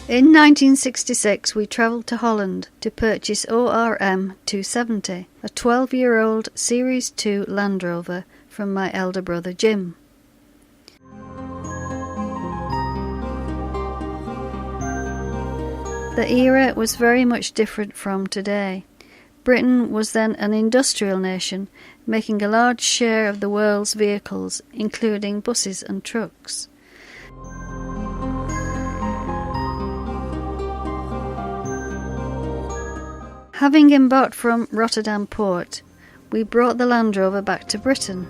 In 1966 we travelled to Holland to purchase ORM 270, a 12-year-old Series 2 Land Rover from my elder brother Jim. The era was very much different from today. Britain was then an industrial nation, making a large share of the world's vehicles, including buses and trucks. Having embarked from Rotterdam port, we brought the Land Rover back to Britain.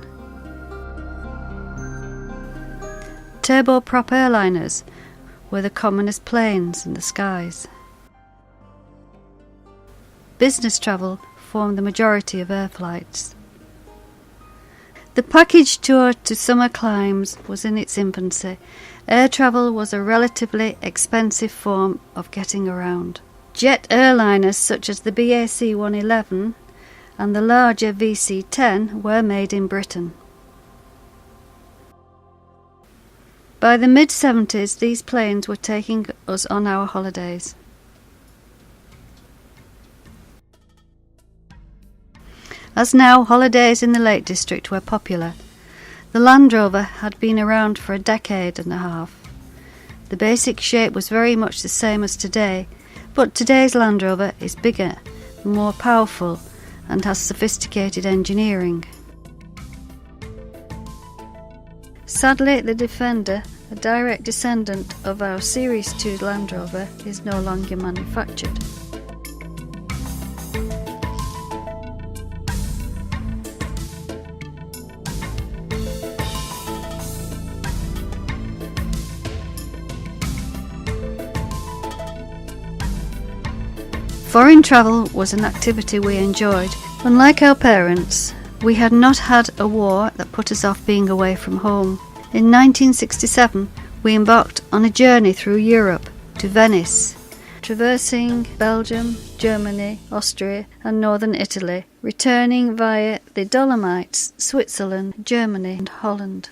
Turboprop airliners were the commonest planes in the skies. Business travel formed the majority of air flights. The package tour to summer climes was in its infancy. Air travel was a relatively expensive form of getting around. Jet airliners such as the BAC 111 and the larger VC-10 were made in Britain. By the mid-70s, these planes were taking us on our holidays. As now, holidays in the Lake District were popular. The Land Rover had been around for a decade and a half. The basic shape was very much the same as today, but today's Land Rover is bigger, more powerful, and has sophisticated engineering. Sadly, the Defender, a direct descendant of our Series 2 Land Rover, is no longer manufactured. Foreign travel was an activity we enjoyed. Unlike our parents, we had not had a war that put us off being away from home. In 1967, we embarked on a journey through Europe to Venice, traversing Belgium, Germany, Austria and northern Italy, returning via the Dolomites, Switzerland, Germany and Holland.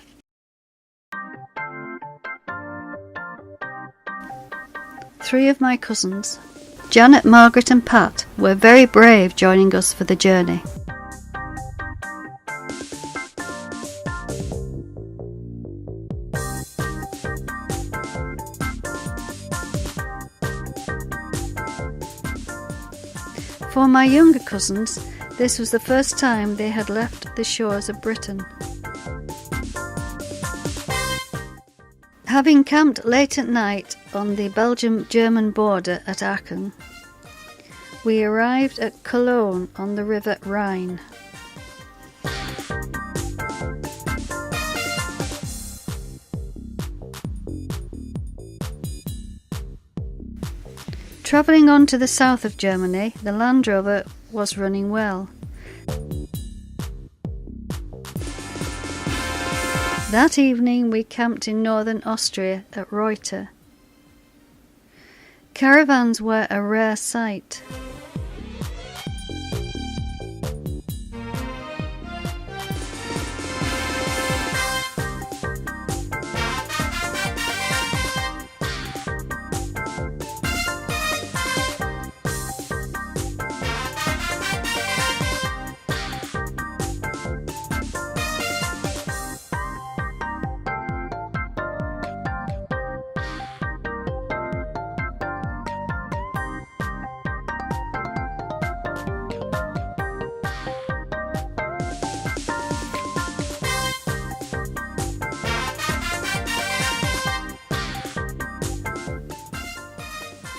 Three of my cousins, Janet, Margaret and Pat, were very brave joining us for the journey. For my younger cousins, this was the first time they had left the shores of Britain. Having camped late at night on the Belgium-German border at Aachen, we arrived at Cologne on the River Rhine. Travelling on to the south of Germany, the Land Rover was running well. That evening we camped in northern Austria at Reuter. Caravans were a rare sight.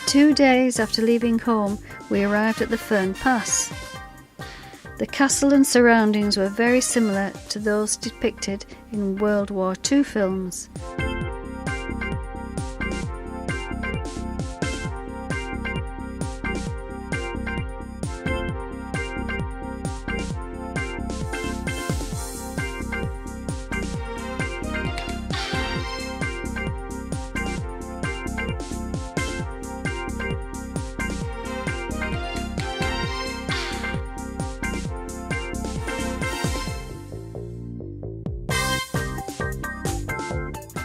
Two days after leaving home, we arrived at the Fern Pass. The castle and surroundings were very similar to those depicted in World War II films.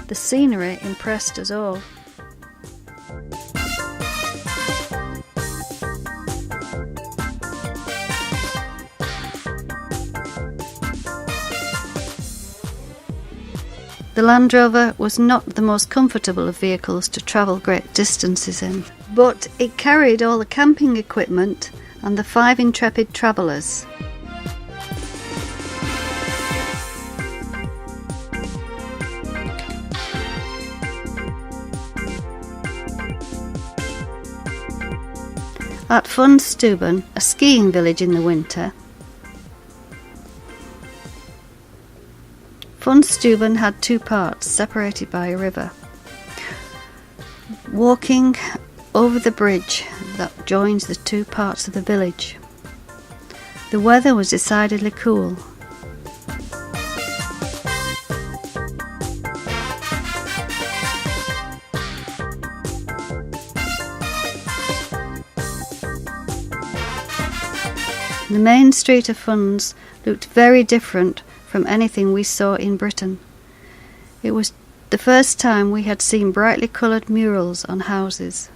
The scenery impressed us all. The Land Rover was not the most comfortable of vehicles to travel great distances in, but it carried all the camping equipment and the 5 intrepid travellers. At Fundstuben, a skiing village in the winter, Fundstuben had 2 parts separated by a river. Walking over the bridge that joins the 2 parts of the village. The weather was decidedly cool. The main street of Funds looked very different from anything we saw in Britain. It was the first time we had seen brightly coloured murals on houses.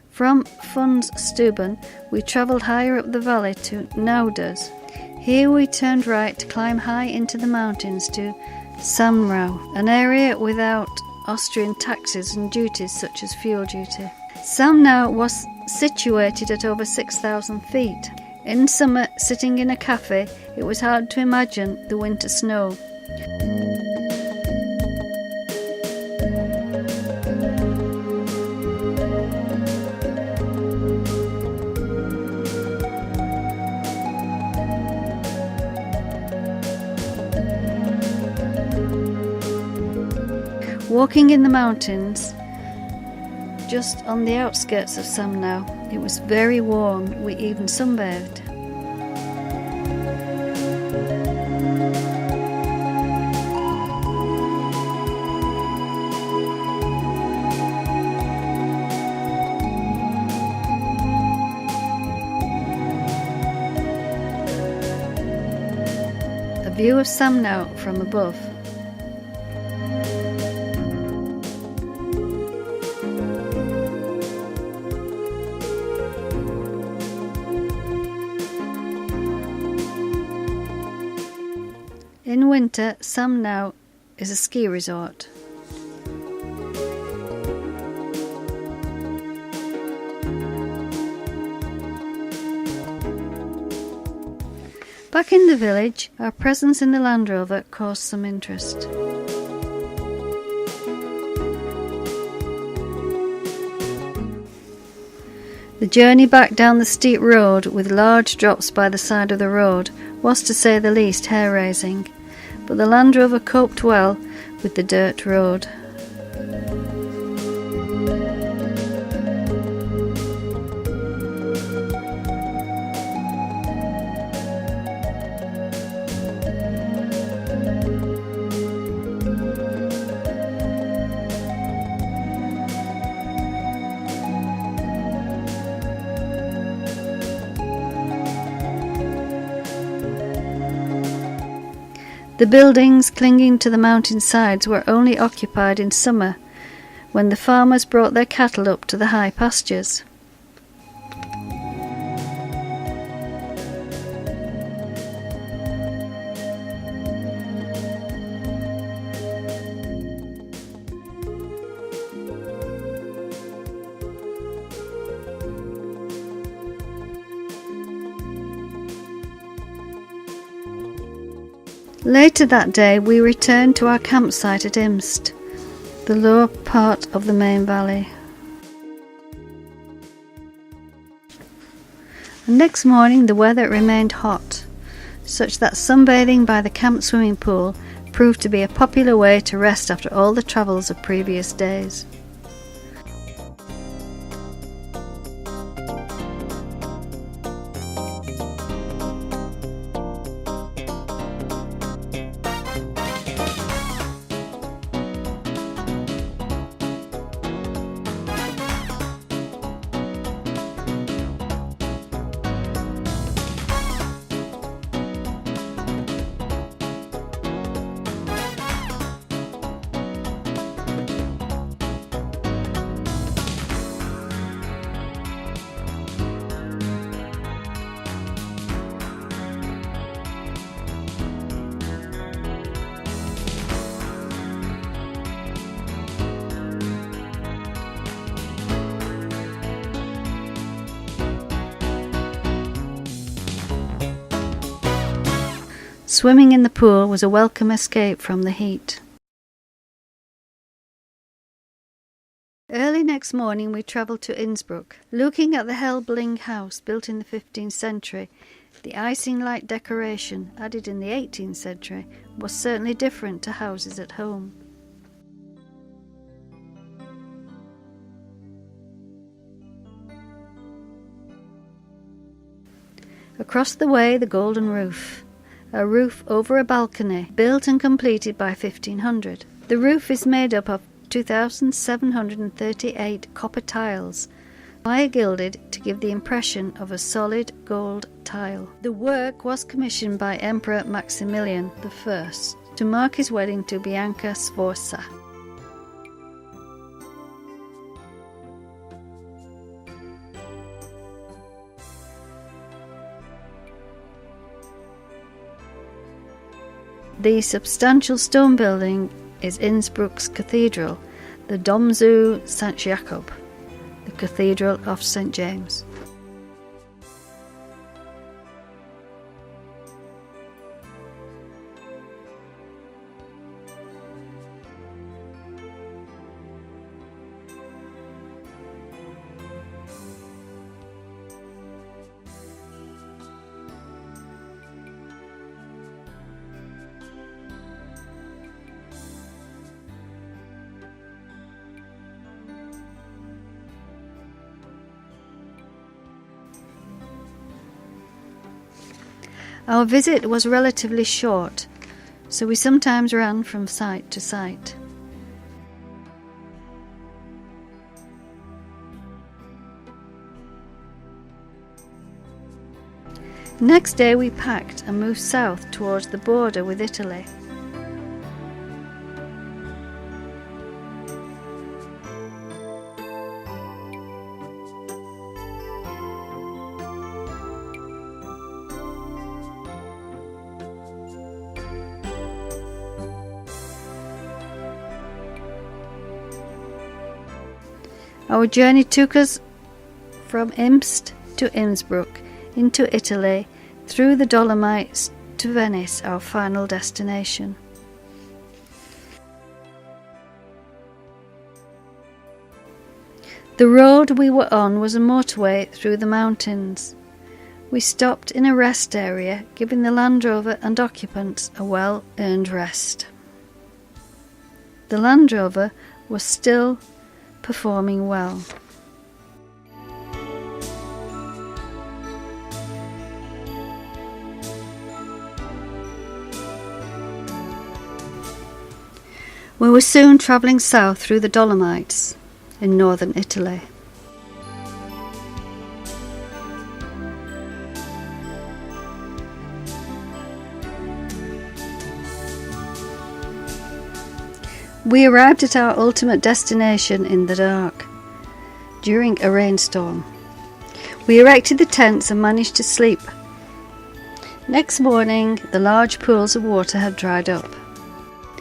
From Fundstuben we travelled higher up the valley to Nauders. Here we turned right to climb high into the mountains to Samrau, an area without Austrian taxes and duties such as fuel duty. Samrau was situated at over 6,000 feet. In summer, sitting in a cafe, it was hard to imagine the winter snow. Walking in the mountains, just on the outskirts of Samnau, it was very warm. We even sunbathed. A view of Samnau from above. In winter, Samnau is a ski resort. Back in the village, our presence in the Land Rover caused some interest. The journey back down the steep road with large drops by the side of the road was, to say the least, hair-raising, but the Land Rover coped well with the dirt road. The buildings clinging to the mountain sides were only occupied in summer, when the farmers brought their cattle up to the high pastures. Later that day we returned to our campsite at Imst, the lower part of the main valley. And next morning the weather remained hot, such that sunbathing by the camp swimming pool proved to be a popular way to rest after all the travels of previous days. Swimming in the pool was a welcome escape from the heat. Early next morning we travelled to Innsbruck. Looking at the Helbling house built in the 15th century, the icing light decoration added in the 18th century was certainly different to houses at home. Across the way, the golden roof, a roof over a balcony, built and completed by 1500. The roof is made up of 2,738 copper tiles, wire gilded to give the impression of a solid gold tile. The work was commissioned by Emperor Maximilian I to mark his wedding to Bianca Sforza. The substantial stone building is Innsbruck's cathedral, the Dom zu St. Jakob, the Cathedral of St. James. Our visit was relatively short, so we sometimes ran from site to site. Next day we packed and moved south towards the border with Italy. Our journey took us from Imst to Innsbruck, into Italy, through the Dolomites to Venice, our final destination. The road we were on was a motorway through the mountains. We stopped in a rest area, giving the Land Rover and occupants a well-earned rest. The Land Rover was still performing well. We were soon travelling south through the Dolomites in northern Italy. We arrived at our ultimate destination in the dark, during a rainstorm. We erected the tents and managed to sleep. Next morning, the large pools of water had dried up.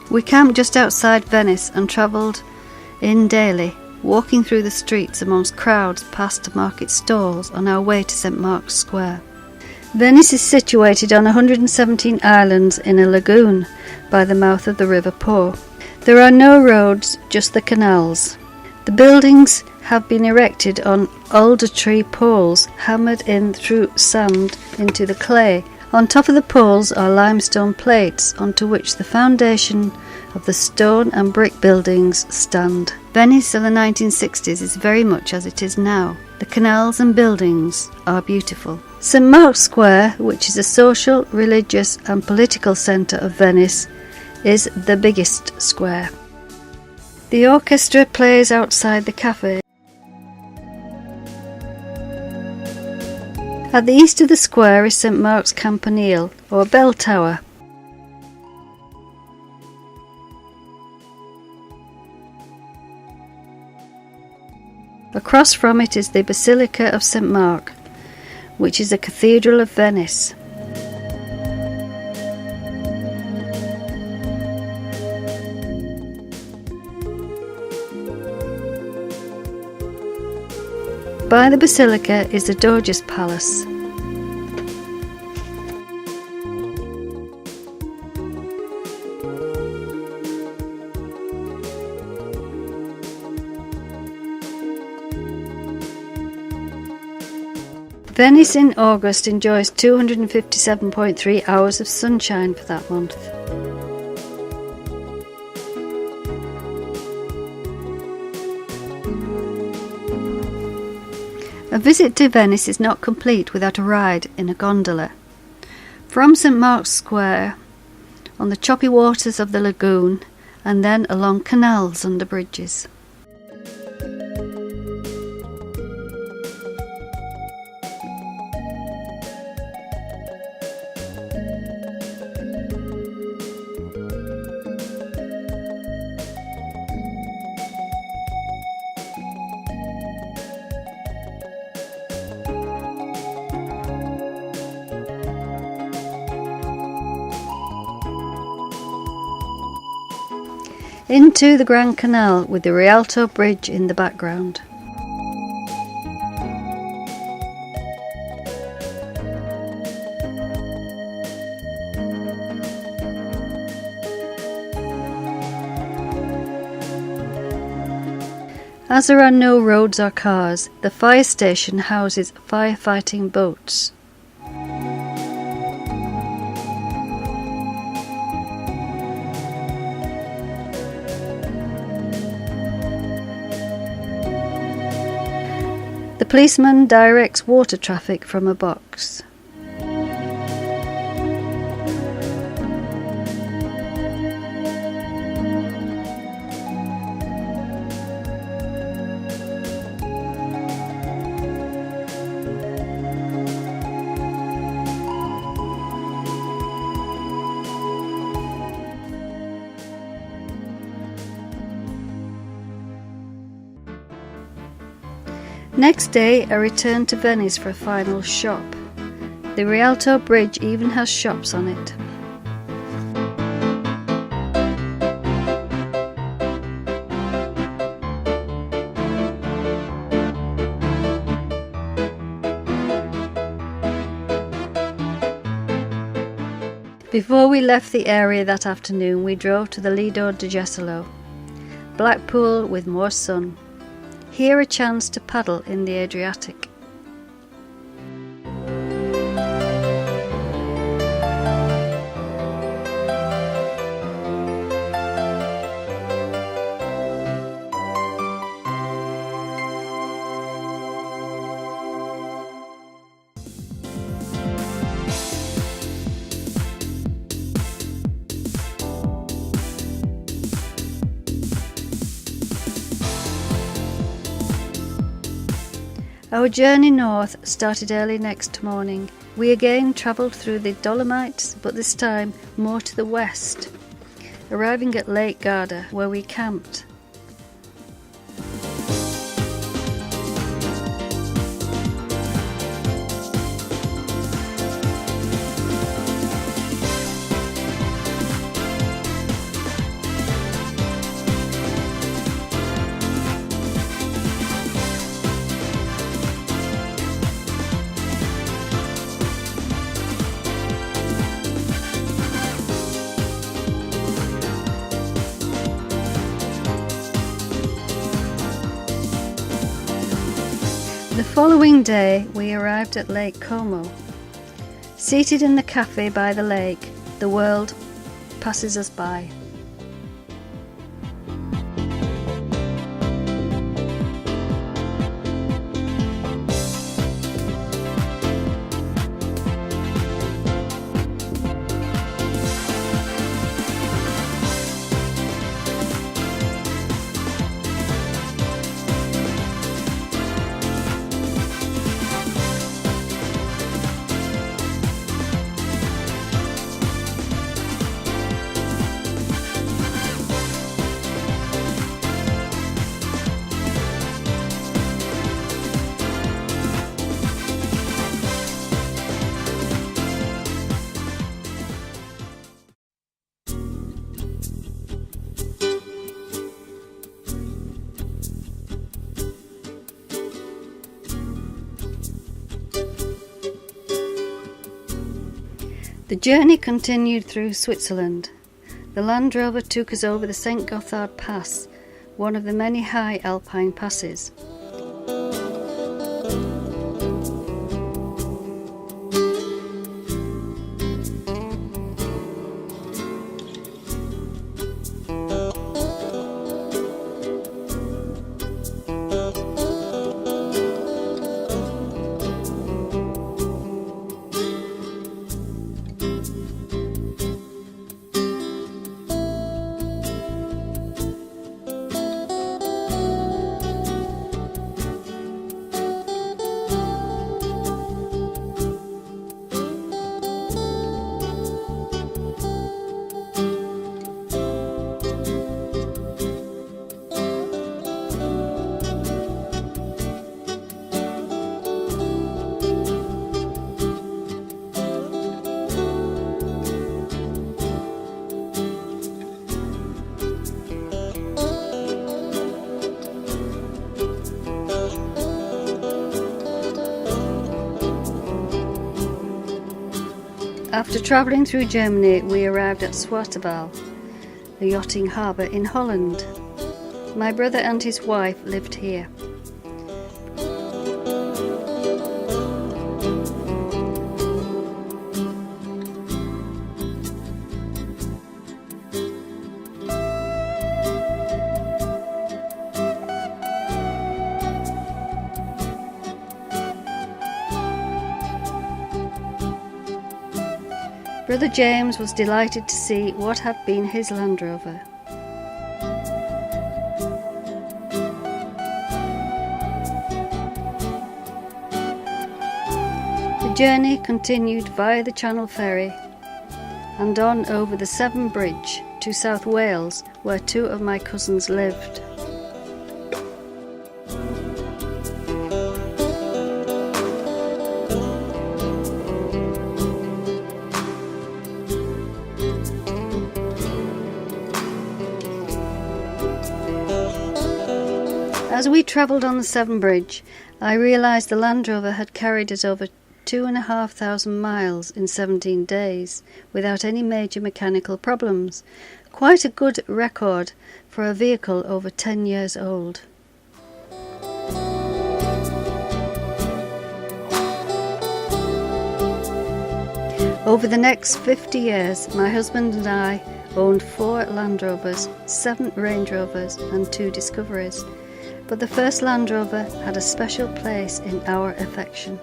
We camped just outside Venice and travelled in daily, walking through the streets amongst crowds past market stalls on our way to St. Mark's Square. Venice is situated on 117 islands in a lagoon by the mouth of the River Po. There are no roads, just the canals. The buildings have been erected on alder tree poles hammered in through sand into the clay. On top of the poles are limestone plates onto which the foundation of the stone and brick buildings stand. Venice of the 1960s is very much as it is now. The canals and buildings are beautiful. St. Mark's Square, which is a social, religious and political centre of Venice, is the biggest square. The orchestra plays outside the cafe. At the east of the square is St. Mark's Campanile, or bell tower. Across from it is the Basilica of St. Mark, which is a cathedral of Venice. By the basilica is the Doge's Palace. Venice in August enjoys 257.3 hours of sunshine for that month. A visit to Venice is not complete without a ride in a gondola. From St Mark's Square, on the choppy waters of the lagoon, and then along canals under bridges. Into the Grand Canal with the Rialto Bridge in the background. As there are no roads or cars, the fire station houses firefighting boats. The policeman directs water traffic from a box. Next day, I returned to Venice for a final shop. The Rialto Bridge even has shops on it. Before we left the area that afternoon, we drove to the Lido di Jesolo, black pool with more sun. Here a chance to paddle in the Adriatic. Our journey north started early next morning. We again travelled through the Dolomites, but this time more to the west, arriving at Lake Garda, where we camped. The following day, we arrived at Lake Como. Seated in the cafe by the lake, the world passes us by. The journey continued through Switzerland. The Land Rover took us over the St Gothard Pass, one of the many high alpine passes. After travelling through Germany, we arrived at Zwartebal, the yachting harbour in Holland. My brother and his wife lived here. Brother James was delighted to see what had been his Land Rover. The journey continued via the Channel Ferry and on over the Severn Bridge to South Wales, where two of my cousins lived. As we travelled on the Severn Bridge, I realised the Land Rover had carried us over 2,500 miles in 17 days without any major mechanical problems. Quite a good record for a vehicle over 10 years old. Over the next 50 years, my husband and I owned 4 Land Rovers, 7 Range Rovers and 2 Discoveries. But the first Land Rover had a special place in our affection.